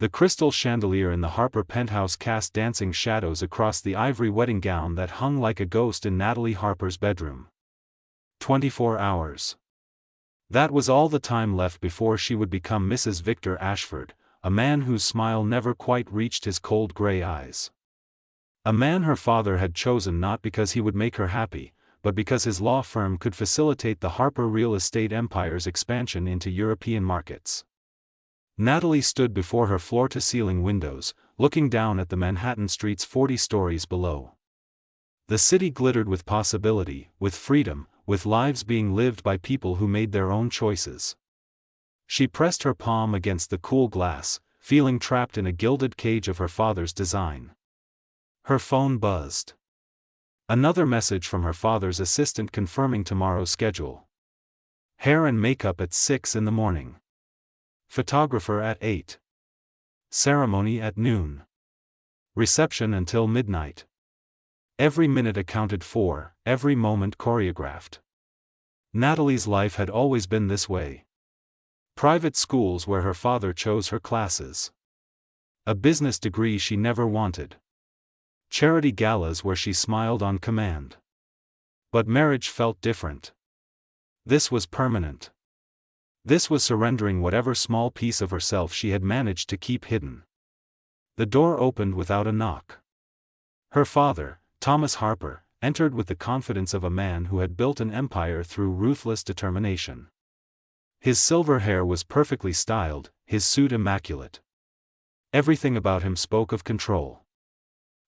The crystal chandelier in the Harper penthouse cast dancing shadows across the ivory wedding gown that hung like a ghost in Natalie Harper's bedroom. 24 hours. That was all the time left before she would become Mrs. Victor Ashford, a man whose smile never quite reached his cold gray eyes. A man her father had chosen not because he would make her happy, but because his law firm could facilitate the Harper real estate empire's expansion into European markets. Natalie stood before her floor-to-ceiling windows, looking down at the Manhattan streets 40 stories below. The city glittered with possibility, with freedom, with lives being lived by people who made their own choices. She pressed her palm against the cool glass, feeling trapped in a gilded cage of her father's design. Her phone buzzed. Another message from her father's assistant confirming tomorrow's schedule. Hair and makeup at 6 in the morning. Photographer at 8. Ceremony at noon. Reception until midnight. Every minute accounted for, every moment choreographed. Natalie's life had always been this way. Private schools where her father chose her classes. A business degree she never wanted. Charity galas where she smiled on command. But marriage felt different. This was permanent. This was surrendering whatever small piece of herself she had managed to keep hidden. The door opened without a knock. Her father, Thomas Harper, entered with the confidence of a man who had built an empire through ruthless determination. His silver hair was perfectly styled, his suit immaculate. Everything about him spoke of control.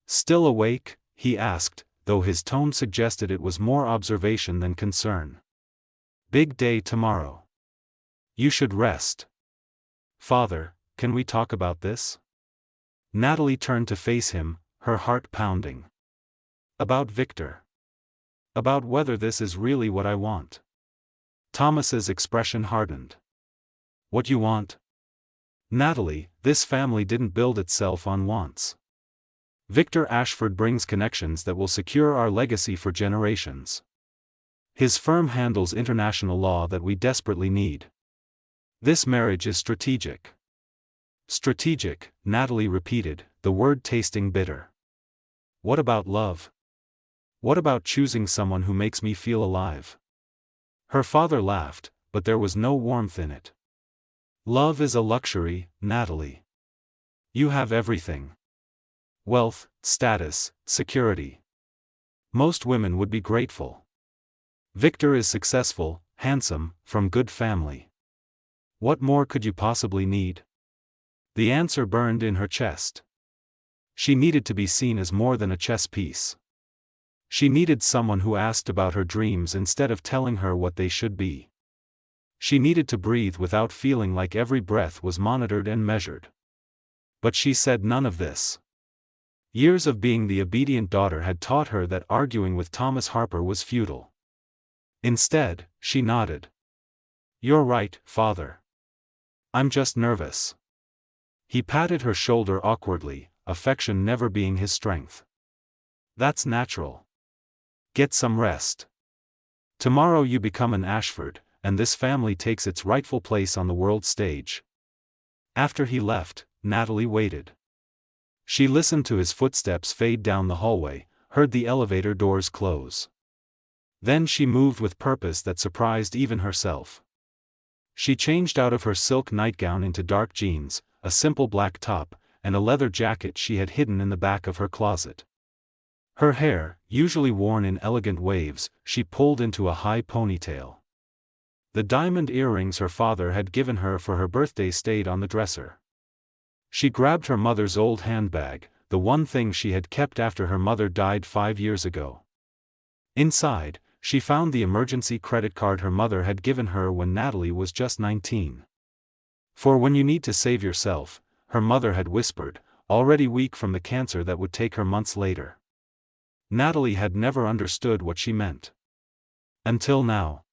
"Still awake?" he asked, though his tone suggested it was more observation than concern. "Big day tomorrow. You should rest." "Father, can we talk about this?" Natalie turned to face him, her heart pounding. "About Victor. About whether this is really what I want." Thomas's expression hardened. "What you want?" "Natalie, this family didn't build itself on wants. Victor Ashford brings connections that will secure our legacy for generations. His firm handles international law that we desperately need. This marriage is strategic." "Strategic," Natalie repeated, the word tasting bitter. "What about love? What about choosing someone who makes me feel alive?" Her father laughed, but there was no warmth in it. "Love is a luxury, Natalie. You have everything. Wealth, status, security. Most women would be grateful. Victor is successful, handsome, from good family. What more could you possibly need?" The answer burned in her chest. She needed to be seen as more than a chess piece. She needed someone who asked about her dreams instead of telling her what they should be. She needed to breathe without feeling like every breath was monitored and measured. But she said none of this. Years of being the obedient daughter had taught her that arguing with Thomas Harper was futile. Instead, she nodded. "You're right, Father. I'm just nervous." He patted her shoulder awkwardly, affection never being his strength. "That's natural. Get some rest. Tomorrow you become an Ashford, and this family takes its rightful place on the world stage." After he left, Natalie waited. She listened to his footsteps fade down the hallway, heard the elevator doors close. Then she moved with purpose that surprised even herself. She changed out of her silk nightgown into dark jeans, a simple black top, and a leather jacket she had hidden in the back of her closet. Her hair, usually worn in elegant waves, she pulled into a high ponytail. The diamond earrings her father had given her for her birthday stayed on the dresser. She grabbed her mother's old handbag, the one thing she had kept after her mother died 5 years ago. Inside, she found the emergency credit card her mother had given her when Natalie was just 19. "For when you need to save yourself," her mother had whispered, already weak from the cancer that would take her months later. Natalie had never understood what she meant. Until now.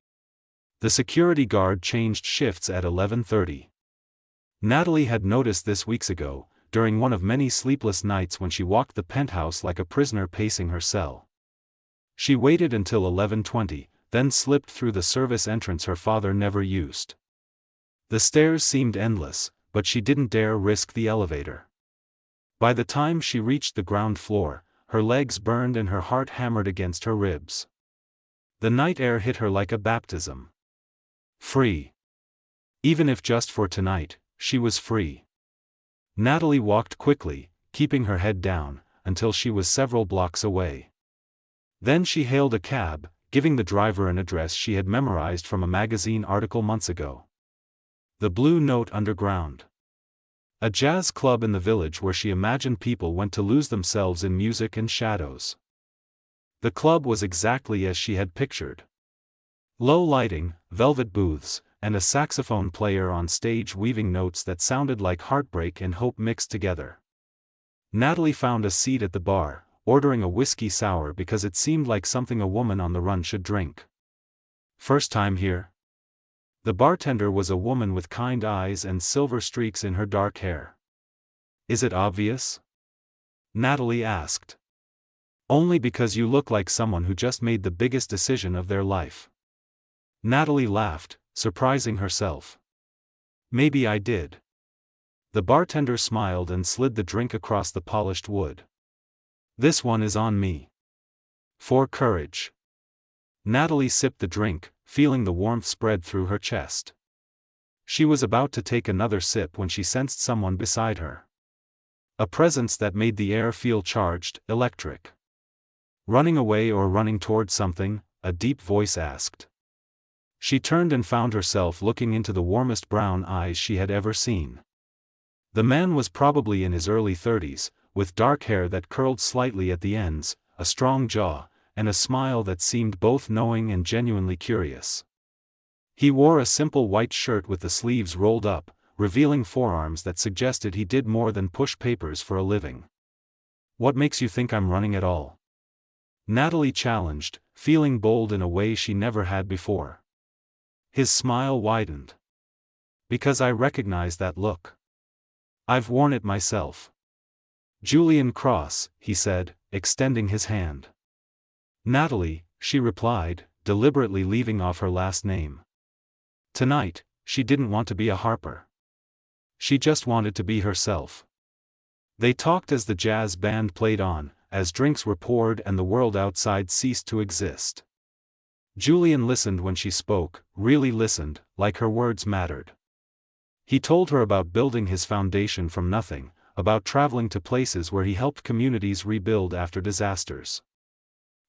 The security guard changed shifts at 11:30. Natalie had noticed this weeks ago, during one of many sleepless nights when she walked the penthouse like a prisoner pacing her cell. She waited until 11:20, then slipped through the service entrance her father never used. The stairs seemed endless, but she didn't dare risk the elevator. By the time she reached the ground floor, her legs burned and her heart hammered against her ribs. The night air hit her like a baptism. Free. Even if just for tonight, she was free. Natalie walked quickly, keeping her head down, until she was several blocks away. Then she hailed a cab, giving the driver an address she had memorized from a magazine article months ago. The Blue Note Underground. A jazz club in the village where she imagined people went to lose themselves in music and shadows. The club was exactly as she had pictured. Low lighting, velvet booths, and a saxophone player on stage weaving notes that sounded like heartbreak and hope mixed together. Natalie found a seat at the bar, ordering a whiskey sour because it seemed like something a woman on the run should drink. First time here? The bartender was a woman with kind eyes and silver streaks in her dark hair. Is it obvious? Natalie asked. Only because you look like someone who just made the biggest decision of their life. Natalie laughed, surprising herself. Maybe I did. The bartender smiled and slid the drink across the polished wood. This one is on me. For courage. Natalie sipped the drink, feeling the warmth spread through her chest. She was about to take another sip when she sensed someone beside her. A presence that made the air feel charged, electric. Running away or running toward something? A deep voice asked. She turned and found herself looking into the warmest brown eyes she had ever seen. The man was probably in his early 30s, with dark hair that curled slightly at the ends, a strong jaw, and a smile that seemed both knowing and genuinely curious. He wore a simple white shirt with the sleeves rolled up, revealing forearms that suggested he did more than push papers for a living. What makes you think I'm running at all? Natalie challenged, feeling bold in a way she never had before. His smile widened. Because I recognize that look. I've worn it myself. Julian Cross, he said, extending his hand. Natalie, she replied, deliberately leaving off her last name. Tonight, she didn't want to be a harper. She just wanted to be herself. They talked as the jazz band played on, as drinks were poured and the world outside ceased to exist. Julian listened when she spoke, really listened, like her words mattered. He told her about building his foundation from nothing, about traveling to places where he helped communities rebuild after disasters.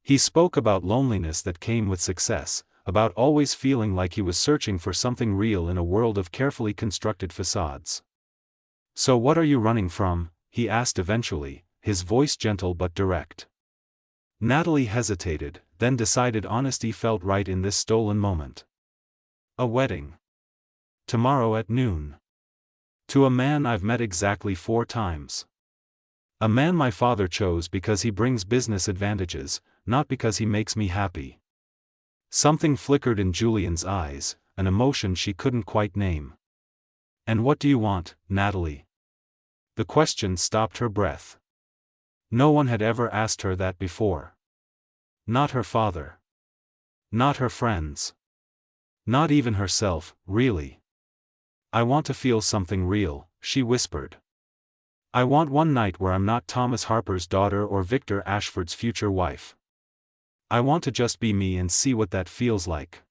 He spoke about loneliness that came with success, about always feeling like he was searching for something real in a world of carefully constructed facades. So what are you running from? He asked eventually, his voice gentle but direct. Natalie hesitated, then decided honesty felt right in this stolen moment. A wedding. Tomorrow at noon. To a man I've met exactly 4 times. A man my father chose because he brings business advantages, not because he makes me happy. Something flickered in Julian's eyes, an emotion she couldn't quite name. And what do you want, Natalie? The question stopped her breath. No one had ever asked her that before. Not her father. Not her friends. Not even herself, really. I want to feel something real, she whispered. I want one night where I'm not Thomas Harper's daughter or Victor Ashford's future wife. I want to just be me and see what that feels like.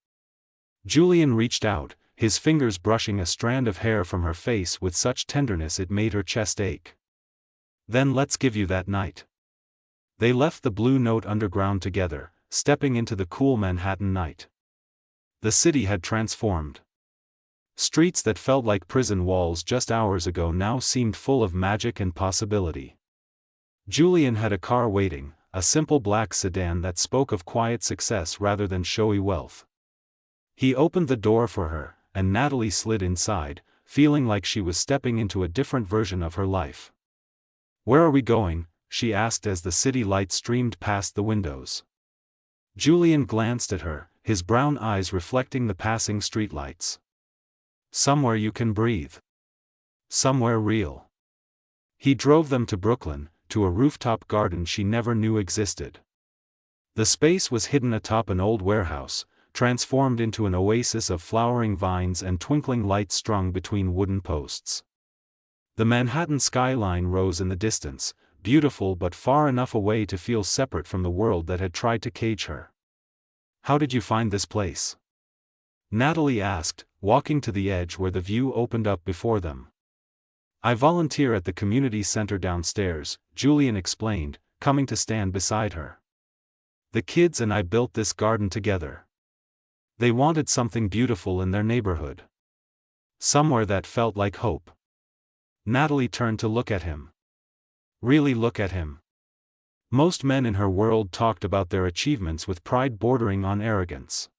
Julian reached out, his fingers brushing a strand of hair from her face with such tenderness it made her chest ache. Then let's give you that night. They left the Blue Note Underground together, stepping into the cool Manhattan night. The city had transformed. Streets that felt like prison walls just hours ago now seemed full of magic and possibility. Julian had a car waiting, a simple black sedan that spoke of quiet success rather than showy wealth. He opened the door for her, and Natalie slid inside, feeling like she was stepping into a different version of her life. Where are we going? She asked as the city lights streamed past the windows. Julian glanced at her, his brown eyes reflecting the passing streetlights. Somewhere you can breathe. Somewhere real. He drove them to Brooklyn, to a rooftop garden she never knew existed. The space was hidden atop an old warehouse, transformed into an oasis of flowering vines and twinkling lights strung between wooden posts. The Manhattan skyline rose in the distance, beautiful but far enough away to feel separate from the world that had tried to cage her. "How did you find this place?" Natalie asked, walking to the edge where the view opened up before them. "I volunteer at the community center downstairs," Julian explained, coming to stand beside her. "The kids and I built this garden together. They wanted something beautiful in their neighborhood. Somewhere that felt like hope." Natalie turned to look at him. Really look at him. Most men in her world talked about their achievements with pride bordering on arrogance.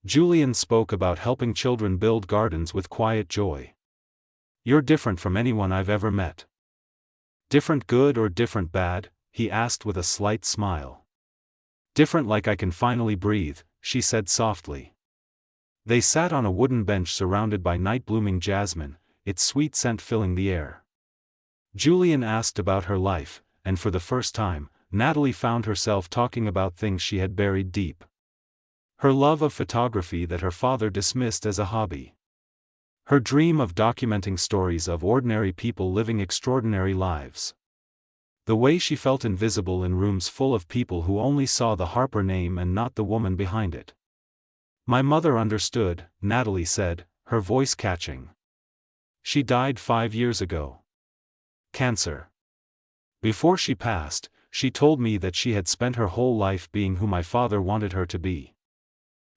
Julian spoke about helping children build gardens with quiet joy. "You're different from anyone I've ever met." "Different good or different bad?" he asked with a slight smile. "Different like I can finally breathe," she said softly. They sat on a wooden bench surrounded by night-blooming jasmine, its sweet scent filling the air. Julian asked about her life, and for the first time, Natalie found herself talking about things she had buried deep. Her love of photography that her father dismissed as a hobby. Her dream of documenting stories of ordinary people living extraordinary lives. The way she felt invisible in rooms full of people who only saw the Harper name and not the woman behind it. "My mother understood," Natalie said, her voice catching. "She died 5 years ago. Cancer. Before she passed, she told me that she had spent her whole life being who my father wanted her to be.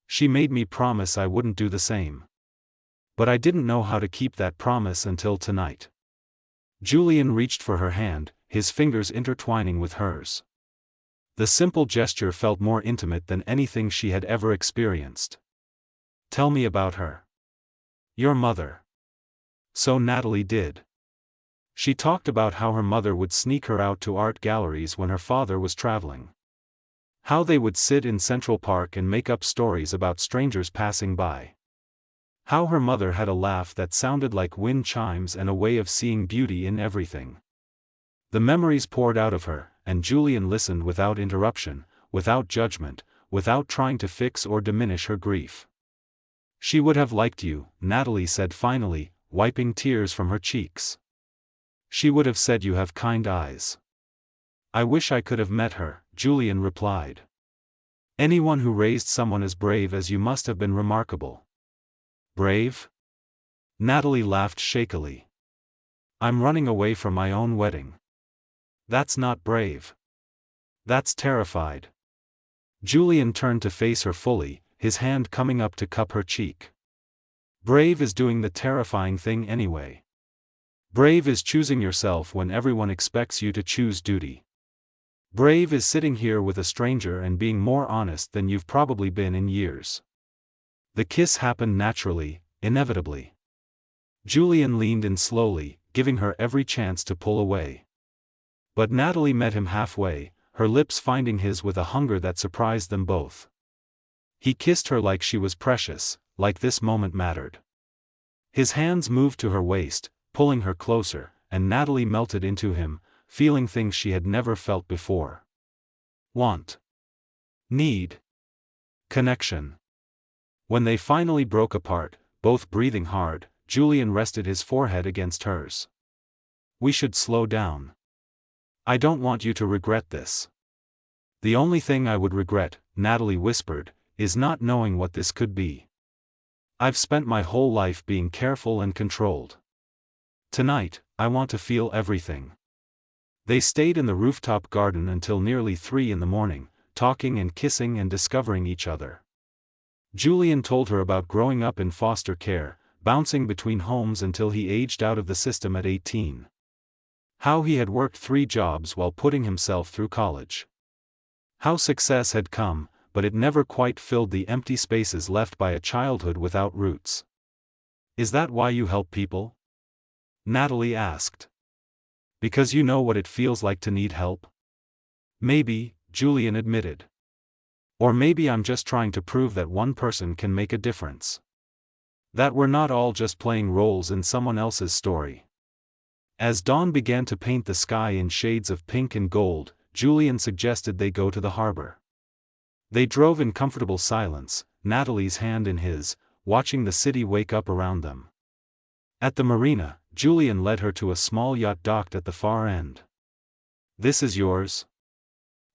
She made me promise I wouldn't do the same. But I didn't know how to keep that promise until tonight." Julian reached for her hand, his fingers intertwining with hers. The simple gesture felt more intimate than anything she had ever experienced. "Tell me about her." "Your mother." So Natalie did. She talked about how her mother would sneak her out to art galleries when her father was traveling. How they would sit in Central Park and make up stories about strangers passing by. How her mother had a laugh that sounded like wind chimes and a way of seeing beauty in everything. The memories poured out of her, and Julian listened without interruption, without judgment, without trying to fix or diminish her grief. "She would have liked you," Natalie said finally, wiping tears from her cheeks. "She would have said you have kind eyes." "I wish I could have met her," Julian replied. "Anyone who raised someone as brave as you must have been remarkable." "Brave?" Natalie laughed shakily. "I'm running away from my own wedding. That's not brave. That's terrified." Julian turned to face her fully, his hand coming up to cup her cheek. "Brave is doing the terrifying thing anyway. Brave is choosing yourself when everyone expects you to choose duty. Brave is sitting here with a stranger and being more honest than you've probably been in years." The kiss happened naturally, inevitably. Julian leaned in slowly, giving her every chance to pull away. But Natalie met him halfway, her lips finding his with a hunger that surprised them both. He kissed her like she was precious, like this moment mattered. His hands moved to her waist, pulling her closer, and Natalie melted into him, feeling things she had never felt before. Want. Need. Connection. When they finally broke apart, both breathing hard, Julian rested his forehead against hers. "We should slow down. I don't want you to regret this." "The only thing I would regret," Natalie whispered, "is not knowing what this could be. I've spent my whole life being careful and controlled. Tonight, I want to feel everything." They stayed in the rooftop garden until nearly 3 in the morning, talking and kissing and discovering each other. Julian told her about growing up in foster care, bouncing between homes until he aged out of the system at 18. How he had worked 3 jobs while putting himself through college. How success had come, but it never quite filled the empty spaces left by a childhood without roots. "Is that why you help people?" Natalie asked. "Because you know what it feels like to need help?" "Maybe," Julian admitted. "Or maybe I'm just trying to prove that one person can make a difference. That we're not all just playing roles in someone else's story." As dawn began to paint the sky in shades of pink and gold, Julian suggested they go to the harbor. They drove in comfortable silence, Natalie's hand in his, watching the city wake up around them. At the marina, Julian led her to a small yacht docked at the far end. "This is yours?"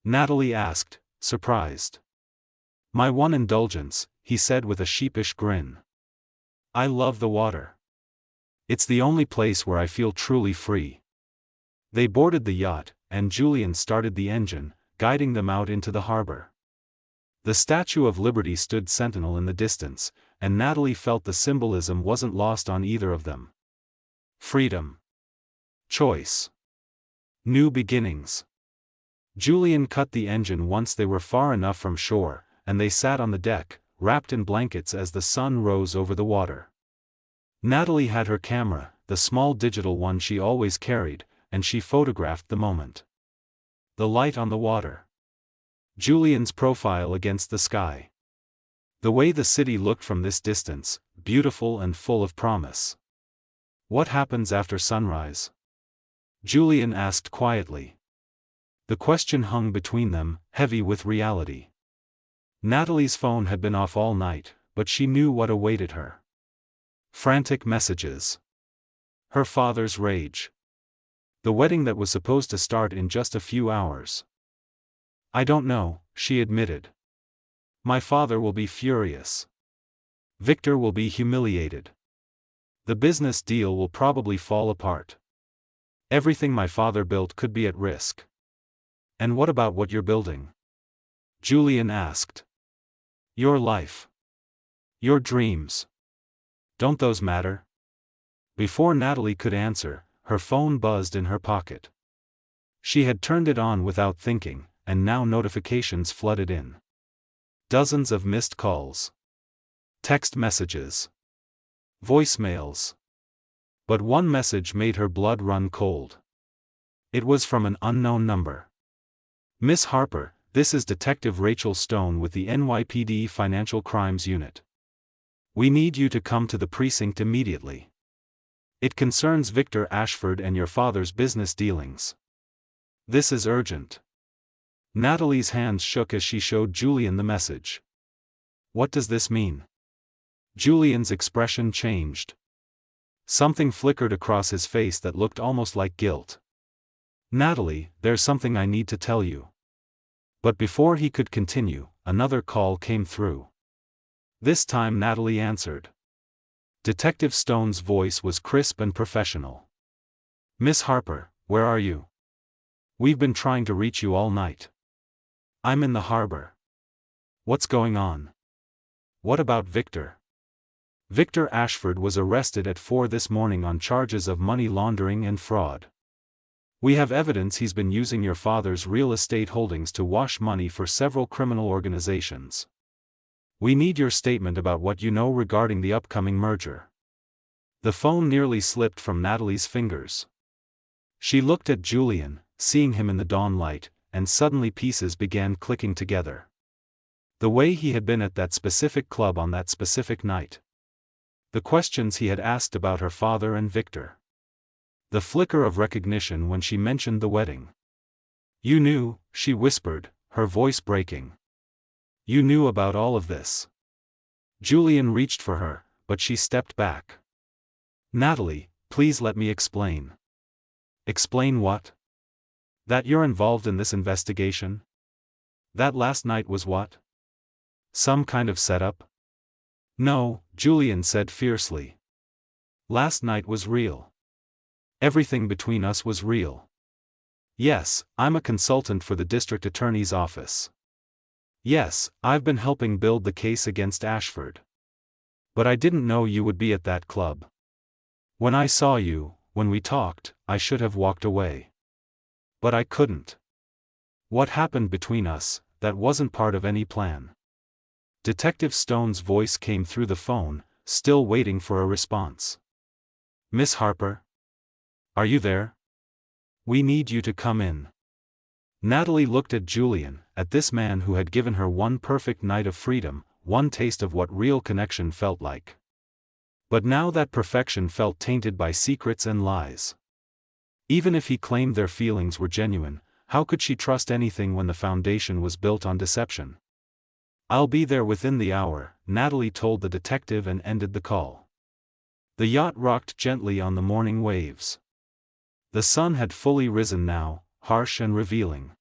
Natalie asked, surprised. "My one indulgence," he said with a sheepish grin. "I love the water. It's the only place where I feel truly free." They boarded the yacht, and Julian started the engine, guiding them out into the harbor. The Statue of Liberty stood sentinel in the distance, and Natalie felt the symbolism wasn't lost on either of them. Freedom. Choice. New beginnings. Julian cut the engine once they were far enough from shore, and they sat on the deck, wrapped in blankets as the sun rose over the water. Natalie had her camera, the small digital one she always carried, and she photographed the moment. The light on the water. Julian's profile against the sky. The way the city looked from this distance, beautiful and full of promise. "What happens after sunrise?" Julian asked quietly. The question hung between them, heavy with reality. Natalie's phone had been off all night, but she knew what awaited her. Frantic messages. Her father's rage. The wedding that was supposed to start in just a few hours. "I don't know," she admitted. "My father will be furious. Victor will be humiliated. The business deal will probably fall apart. Everything my father built could be at risk." "And what about what you're building?" Julian asked. "Your life. Your dreams. Don't those matter?" Before Natalie could answer, her phone buzzed in her pocket. She had turned it on without thinking, and now notifications flooded in. Dozens of missed calls. Text messages. Voicemails. But one message made her blood run cold. It was from an unknown number. "Miss Harper, this is Detective Rachel Stone with the NYPD Financial Crimes Unit. We need you to come to the precinct immediately. It concerns Victor Ashford and your father's business dealings. This is urgent." Natalie's hands shook as she showed Julian the message. "What does this mean?" Julian's expression changed. Something flickered across his face that looked almost like guilt. "Natalie, there's something I need to tell you." But before he could continue, another call came through. This time Natalie answered. Detective Stone's voice was crisp and professional. "Miss Harper, where are you? We've been trying to reach you all night." "I'm in the harbor." "What's going on?" "What about Victor?" "Victor Ashford was arrested at 4 this morning on charges of money laundering and fraud. We have evidence he's been using your father's real estate holdings to wash money for several criminal organizations. We need your statement about what you know regarding the upcoming merger." The phone nearly slipped from Natalie's fingers. She looked at Julian, seeing him in the dawn light, and suddenly pieces began clicking together. The way he had been at that specific club on that specific night. The questions he had asked about her father and Victor. The flicker of recognition when she mentioned the wedding. "You knew," she whispered, her voice breaking. "You knew about all of this." Julian reached for her, but she stepped back. "Natalie, please let me explain." "Explain what?" "That you're involved in this investigation." "That last night was what? Some kind of setup?" "No," Julian said fiercely. "Last night was real. Everything between us was real. Yes, I'm a consultant for the district attorney's office. Yes, I've been helping build the case against Ashford. But I didn't know you would be at that club. When I saw you, when we talked, I should have walked away. But I couldn't. What happened between us, that wasn't part of any plan." Detective Stone's voice came through the phone, still waiting for a response. "Miss Harper? Are you there? We need you to come in." Natalie looked at Julian, at this man who had given her one perfect night of freedom, one taste of what real connection felt like. But now that perfection felt tainted by secrets and lies. Even if he claimed their feelings were genuine, how could she trust anything when the foundation was built on deception? "I'll be there within the hour," Natalie told the detective and ended the call. The yacht rocked gently on the morning waves. The sun had fully risen now, harsh and revealing.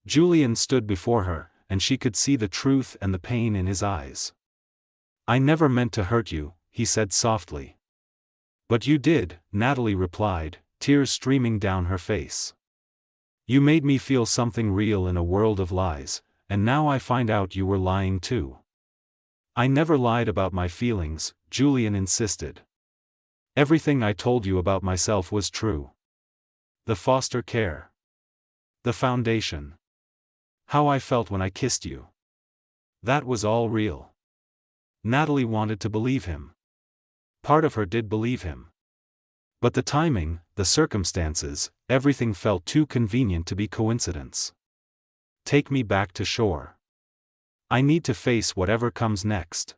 Julian stood before her, and she could see the truth and the pain in his eyes. "I never meant to hurt you," he said softly. "But you did," Natalie replied, tears streaming down her face. "You made me feel something real in a world of lies, and now I find out you were lying too." "I never lied about my feelings," Julian insisted. "Everything I told you about myself was true. The foster care. The foundation. How I felt when I kissed you. That was all real." Natalie wanted to believe him. Part of her did believe him. But the timing, the circumstances, everything felt too convenient to be coincidence. "Take me back to shore. I need to face whatever comes next."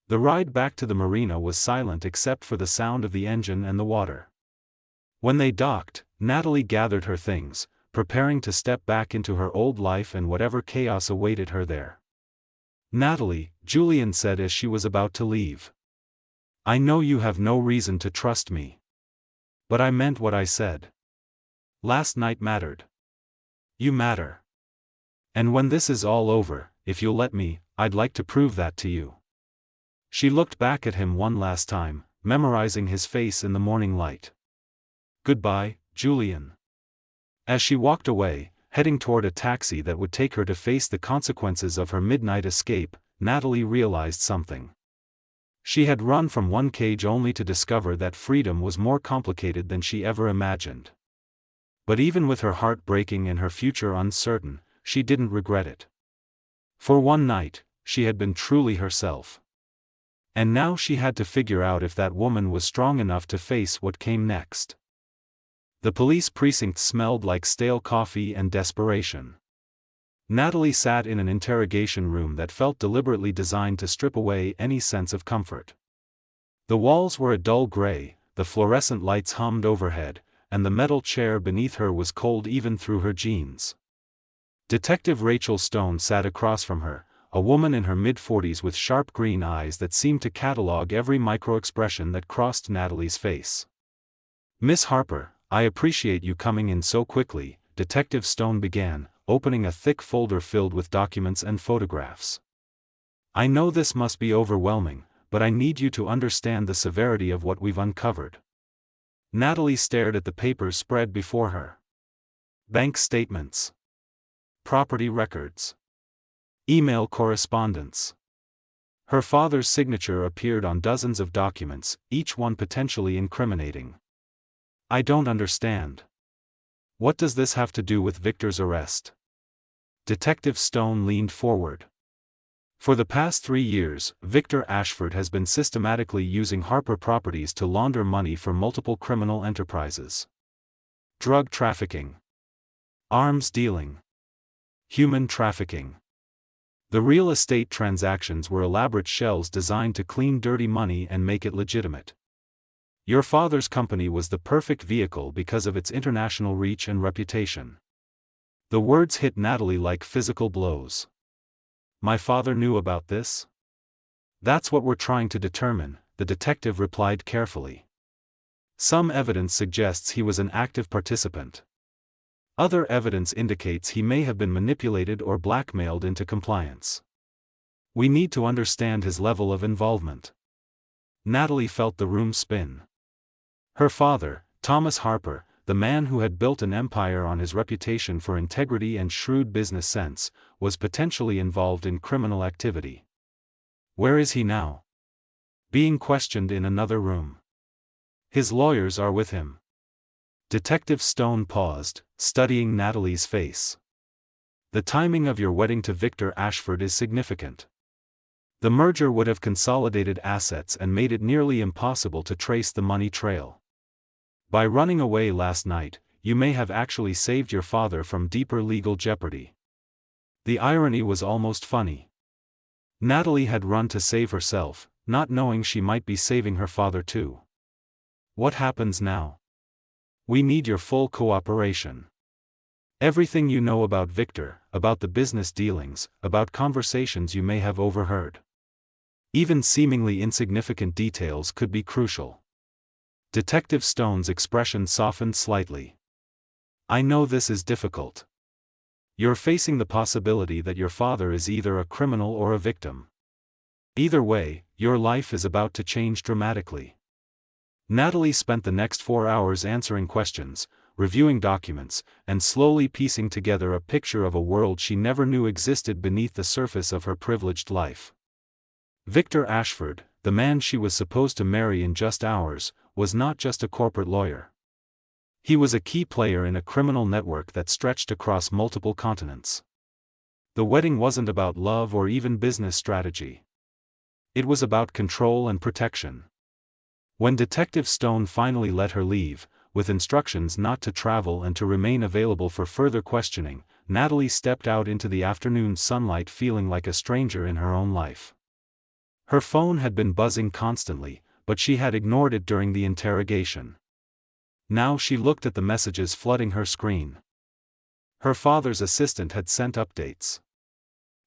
The ride back to the marina was silent except for the sound of the engine and the water. When they docked, Natalie gathered her things, preparing to step back into her old life and whatever chaos awaited her there. "Natalie," Julian said as she was about to leave. "I know you have no reason to trust me. But I meant what I said. Last night mattered. You matter. And when this is all over, if you'll let me, I'd like to prove that to you." She looked back at him one last time, memorizing his face in the morning light. "Goodbye, Julian." As she walked away, heading toward a taxi that would take her to face the consequences of her midnight escape, Natalie realized something. She had run from one cage only to discover that freedom was more complicated than she ever imagined. But even with her heart breaking and her future uncertain, she didn't regret it. For one night, she had been truly herself. And now she had to figure out if that woman was strong enough to face what came next. The police precinct smelled like stale coffee and desperation. Natalie sat in an interrogation room that felt deliberately designed to strip away any sense of comfort. The walls were a dull gray, the fluorescent lights hummed overhead, and the metal chair beneath her was cold even through her jeans. Detective Rachel Stone sat across from her, a woman in her mid-40s with sharp green eyes that seemed to catalog every micro-expression that crossed Natalie's face. "Miss Harper, I appreciate you coming in so quickly," Detective Stone began, opening a thick folder filled with documents and photographs. "I know this must be overwhelming, but I need you to understand the severity of what we've uncovered." Natalie stared at the papers spread before her. Bank statements. Property records. Email correspondence. Her father's signature appeared on dozens of documents, each one potentially incriminating. "I don't understand. What does this have to do with Victor's arrest?" Detective Stone leaned forward. "For the past 3 years, Victor Ashford has been systematically using Harper Properties to launder money for multiple criminal enterprises. Drug trafficking. Arms dealing. Human trafficking. The real estate transactions were elaborate shells designed to clean dirty money and make it legitimate. Your father's company was the perfect vehicle because of its international reach and reputation." The words hit Natalie like physical blows. "My father knew about this?" "That's what we're trying to determine," the detective replied carefully. "Some evidence suggests he was an active participant. Other evidence indicates he may have been manipulated or blackmailed into compliance. We need to understand his level of involvement." Natalie felt the room spin. Her father, Thomas Harper, the man who had built an empire on his reputation for integrity and shrewd business sense, was potentially involved in criminal activity. Where is he now? Being questioned in another room. His lawyers are with him. Detective Stone paused, studying Natalie's face. "The timing of your wedding to Victor Ashford is significant. The merger would have consolidated assets and made it nearly impossible to trace the money trail. By running away last night, you may have actually saved your father from deeper legal jeopardy." The irony was almost funny. Natalie had run to save herself, not knowing she might be saving her father too. "What happens now? We need your full cooperation. Everything you know about Victor, about the business dealings, about conversations you may have overheard." Even seemingly insignificant details could be crucial. Detective Stone's expression softened slightly. I know this is difficult. You're facing the possibility that your father is either a criminal or a victim. Either way, your life is about to change dramatically. Natalie spent the next 4 hours answering questions, reviewing documents, and slowly piecing together a picture of a world she never knew existed beneath the surface of her privileged life. Victor Ashford, the man she was supposed to marry in just hours, was not just a corporate lawyer. He was a key player in a criminal network that stretched across multiple continents. The wedding wasn't about love or even business strategy. It was about control and protection. When Detective Stone finally let her leave, with instructions not to travel and to remain available for further questioning, Natalie stepped out into the afternoon sunlight feeling like a stranger in her own life. Her phone had been buzzing constantly, but she had ignored it during the interrogation. Now she looked at the messages flooding her screen. Her father's assistant had sent updates.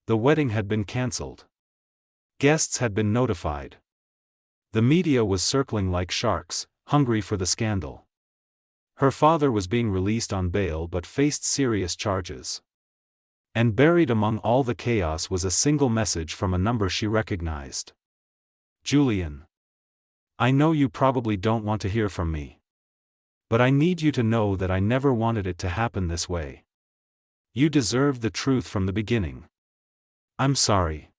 The wedding had been cancelled. Guests had been notified. The media was circling like sharks, hungry for the scandal. Her father was being released on bail but faced serious charges. And buried among all the chaos was a single message from a number she recognized. Julian. I know you probably don't want to hear from me. But I need you to know that I never wanted it to happen this way. You deserved the truth from the beginning. I'm sorry.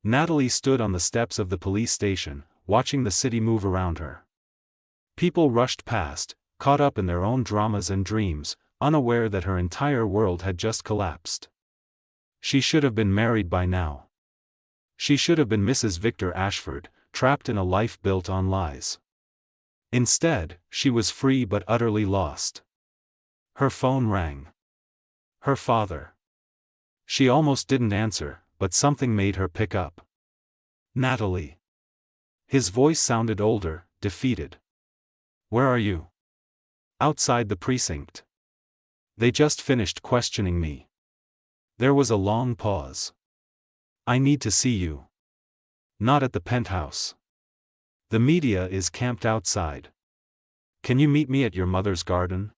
Natalie stood on the steps of the police station, watching the city move around her. People rushed past, caught up in their own dramas and dreams, unaware that her entire world had just collapsed. She should have been married by now. She should have been Mrs. Victor Ashford, trapped in a life built on lies. Instead, she was free but utterly lost. Her phone rang. Her father. She almost didn't answer, but something made her pick up. Natalie. His voice sounded older, defeated. Where are you? Outside the precinct. They just finished questioning me. There was a long pause. I need to see you. Not at the penthouse. The media is camped outside. Can you meet me at your mother's garden?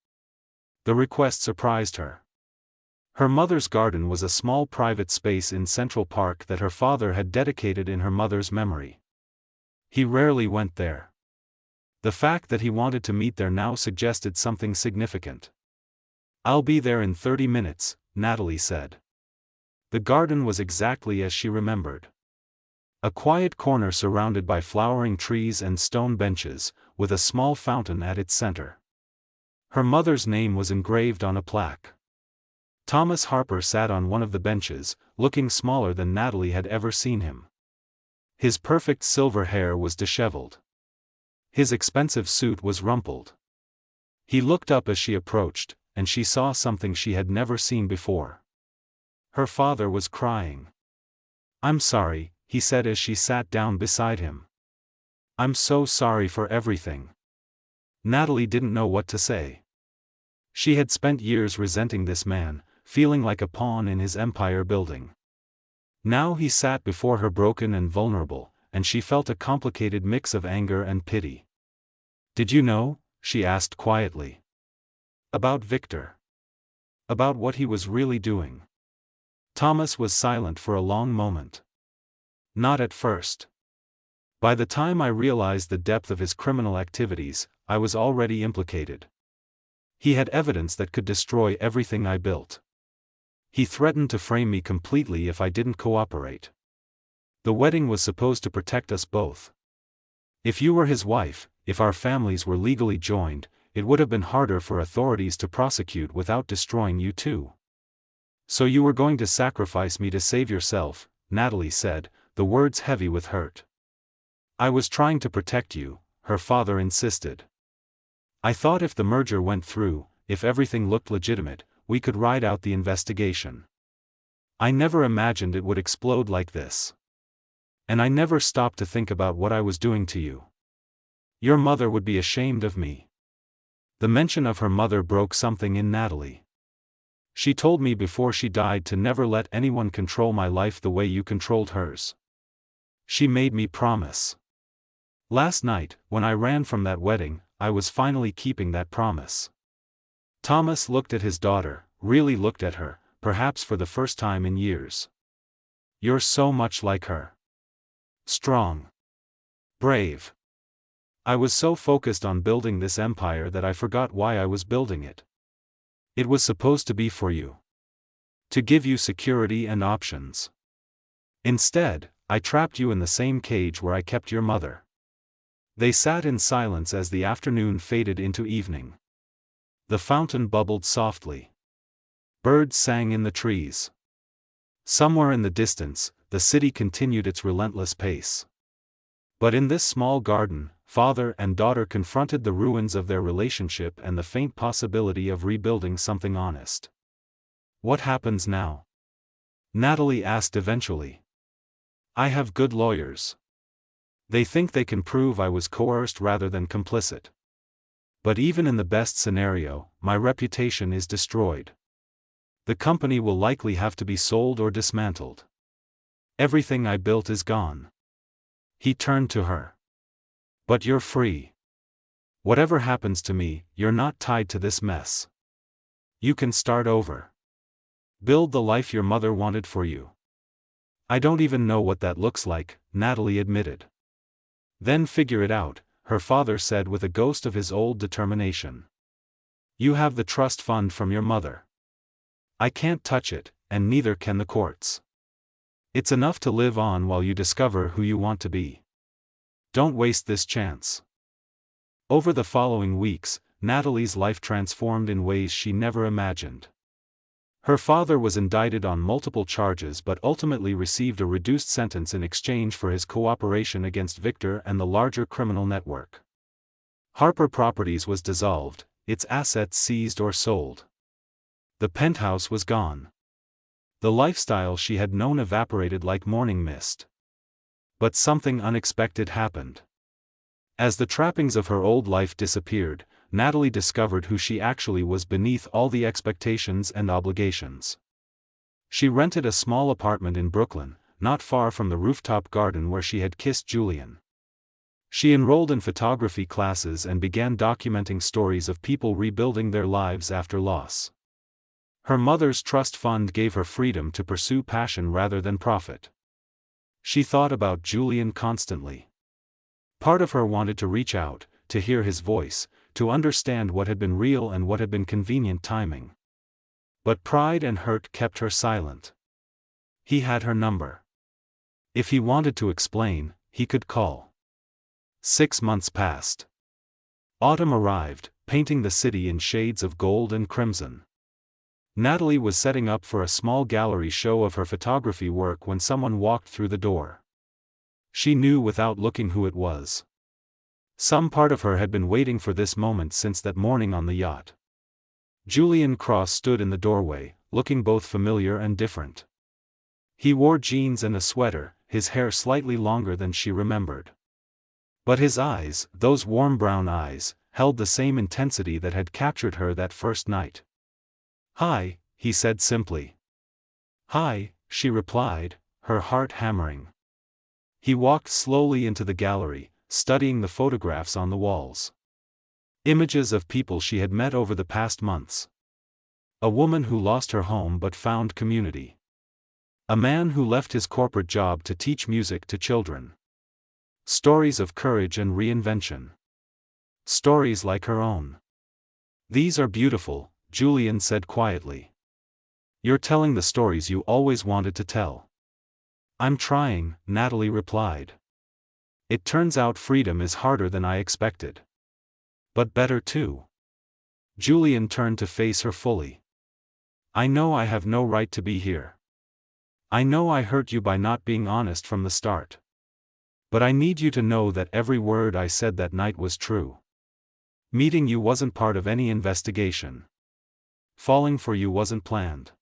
The request surprised her. Her mother's garden was a small private space in Central Park that her father had dedicated in her mother's memory. He rarely went there. The fact that he wanted to meet there now suggested something significant. I'll be there in 30 minutes, Natalie said. The garden was exactly as she remembered. A quiet corner surrounded by flowering trees and stone benches, with a small fountain at its center. Her mother's name was engraved on a plaque. Thomas Harper sat on one of the benches, looking smaller than Natalie had ever seen him. His perfect silver hair was disheveled. His expensive suit was rumpled. He looked up as she approached, and she saw something she had never seen before. Her father was crying. I'm sorry, he said as she sat down beside him. I'm so sorry for everything. Natalie didn't know what to say. She had spent years resenting this man, feeling like a pawn in his empire building. Now he sat before her broken and vulnerable, and she felt a complicated mix of anger and pity. Did you know? She asked quietly. About Victor. About what he was really doing. Thomas was silent for a long moment. Not at first. By the time I realized the depth of his criminal activities, I was already implicated. He had evidence that could destroy everything I built. He threatened to frame me completely if I didn't cooperate. The wedding was supposed to protect us both. If you were his wife, if our families were legally joined, it would have been harder for authorities to prosecute without destroying you too. So you were going to sacrifice me to save yourself, Natalie said, the words heavy with hurt. I was trying to protect you, her father insisted. I thought if the merger went through, if everything looked legitimate, we could ride out the investigation. I never imagined it would explode like this. And I never stopped to think about what I was doing to you. Your mother would be ashamed of me. The mention of her mother broke something in Natalie. She told me before she died to never let anyone control my life the way you controlled hers. She made me promise. Last night, when I ran from that wedding, I was finally keeping that promise. Thomas looked at his daughter, really looked at her, perhaps for the first time in years. You're so much like her. Strong. Brave. I was so focused on building this empire that I forgot why I was building it. It was supposed to be for you. To give you security and options. Instead, I trapped you in the same cage where I kept your mother. They sat in silence as the afternoon faded into evening. The fountain bubbled softly. Birds sang in the trees. Somewhere in the distance, the city continued its relentless pace. But in this small garden, father and daughter confronted the ruins of their relationship and the faint possibility of rebuilding something honest. What happens now? Natalie asked eventually. I have good lawyers. They think they can prove I was coerced rather than complicit. But even in the best scenario, my reputation is destroyed. The company will likely have to be sold or dismantled. Everything I built is gone. He turned to her. But you're free. Whatever happens to me, you're not tied to this mess. You can start over. Build the life your mother wanted for you. I don't even know what that looks like, Natalie admitted. Then figure it out, her father said with a ghost of his old determination. You have the trust fund from your mother. I can't touch it, and neither can the courts. It's enough to live on while you discover who you want to be. Don't waste this chance. Over the following weeks, Natalie's life transformed in ways she never imagined. Her father was indicted on multiple charges but ultimately received a reduced sentence in exchange for his cooperation against Victor and the larger criminal network. Harper Properties was dissolved, its assets seized or sold. The penthouse was gone. The lifestyle she had known evaporated like morning mist. But something unexpected happened. As the trappings of her old life disappeared, Natalie discovered who she actually was beneath all the expectations and obligations. She rented a small apartment in Brooklyn, not far from the rooftop garden where she had kissed Julian. She enrolled in photography classes and began documenting stories of people rebuilding their lives after loss. Her mother's trust fund gave her freedom to pursue passion rather than profit. She thought about Julian constantly. Part of her wanted to reach out, to hear his voice, to understand what had been real and what had been convenient timing. But pride and hurt kept her silent. He had her number. If he wanted to explain, he could call. 6 months passed. Autumn arrived, painting the city in shades of gold and crimson. Natalie was setting up for a small gallery show of her photography work when someone walked through the door. She knew without looking who it was. Some part of her had been waiting for this moment since that morning on the yacht. Julian Cross stood in the doorway, looking both familiar and different. He wore jeans and a sweater, his hair slightly longer than she remembered. But his eyes, those warm brown eyes, held the same intensity that had captured her that first night. "Hi," he said simply. "Hi," she replied, her heart hammering. He walked slowly into the gallery, studying the photographs on the walls. Images of people she had met over the past months. A woman who lost her home but found community. A man who left his corporate job to teach music to children. Stories of courage and reinvention. Stories like her own. "These are beautiful," Julian said quietly. "You're telling the stories you always wanted to tell." "I'm trying," Natalie replied. "It turns out freedom is harder than I expected. But better too." Julian turned to face her fully. "I know I have no right to be here. I know I hurt you by not being honest from the start. But I need you to know that every word I said that night was true. Meeting you wasn't part of any investigation. Falling for you wasn't planned.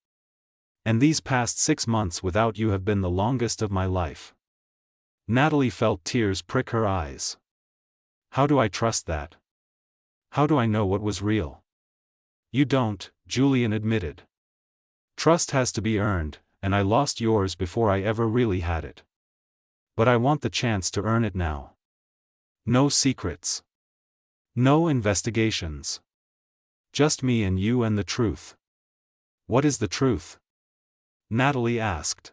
And these past 6 months without you have been the longest of my life." Natalie felt tears prick her eyes. "How do I trust that? How do I know what was real?" "You don't," Julian admitted. "Trust has to be earned, and I lost yours before I ever really had it." But I want the chance to earn it now. No secrets. No investigations. Just me and you and the truth. What is the truth? Natalie asked.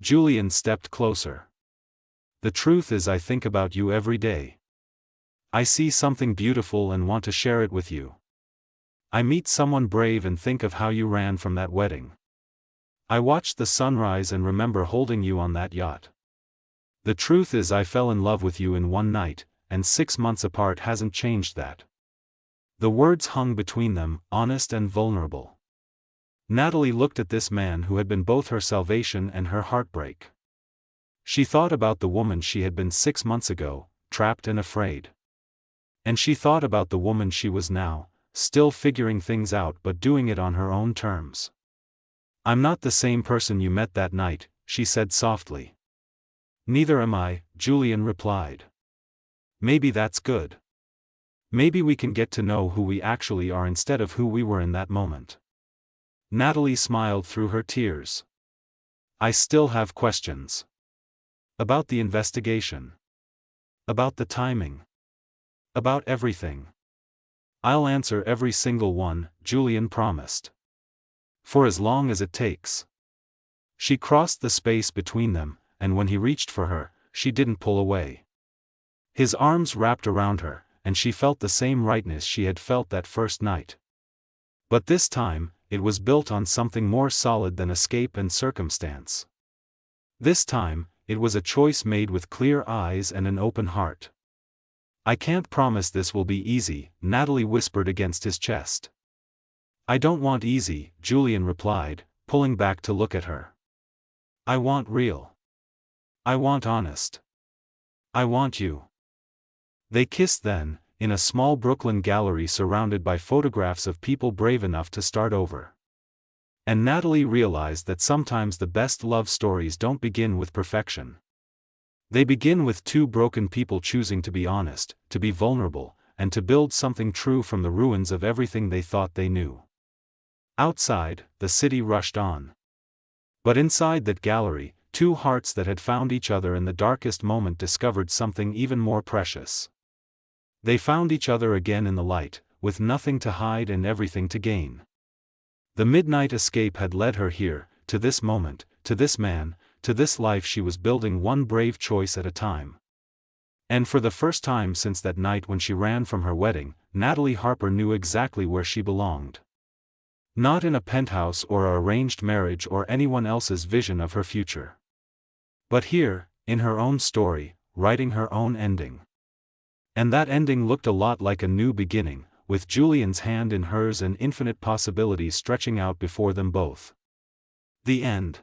Julian stepped closer. The truth is, I think about you every day. I see something beautiful and want to share it with you. I meet someone brave and think of how you ran from that wedding. I watched the sunrise and remember holding you on that yacht. The truth is, I fell in love with you in one night, and 6 months apart hasn't changed that. The words hung between them, honest and vulnerable. Natalie looked at this man who had been both her salvation and her heartbreak. She thought about the woman she had been 6 months ago, trapped and afraid. And she thought about the woman she was now, still figuring things out but doing it on her own terms. I'm not the same person you met that night, she said softly. Neither am I, Julian replied. Maybe that's good. Maybe we can get to know who we actually are instead of who we were in that moment. Natalie smiled through her tears. I still have questions. About the investigation. About the timing. About everything. I'll answer every single one, Julian promised. For as long as it takes. She crossed the space between them, and when he reached for her, she didn't pull away. His arms wrapped around her, and she felt the same rightness she had felt that first night. But this time, it was built on something more solid than escape and circumstance. This time, it was a choice made with clear eyes and an open heart. I can't promise this will be easy, Natalie whispered against his chest. I don't want easy, Julian replied, pulling back to look at her. I want real. I want honest. I want you. They kissed then, in a small Brooklyn gallery surrounded by photographs of people brave enough to start over. And Natalie realized that sometimes the best love stories don't begin with perfection. They begin with two broken people choosing to be honest, to be vulnerable, and to build something true from the ruins of everything they thought they knew. Outside, the city rushed on. But inside that gallery, two hearts that had found each other in the darkest moment discovered something even more precious. They found each other again in the light, with nothing to hide and everything to gain. The midnight escape had led her here, to this moment, to this man, to this life she was building one brave choice at a time. And for the first time since that night when she ran from her wedding, Natalie Harper knew exactly where she belonged. Not in a penthouse or an arranged marriage or anyone else's vision of her future. But here, in her own story, writing her own ending. And that ending looked a lot like a new beginning, with Julian's hand in hers and infinite possibilities stretching out before them both. The end.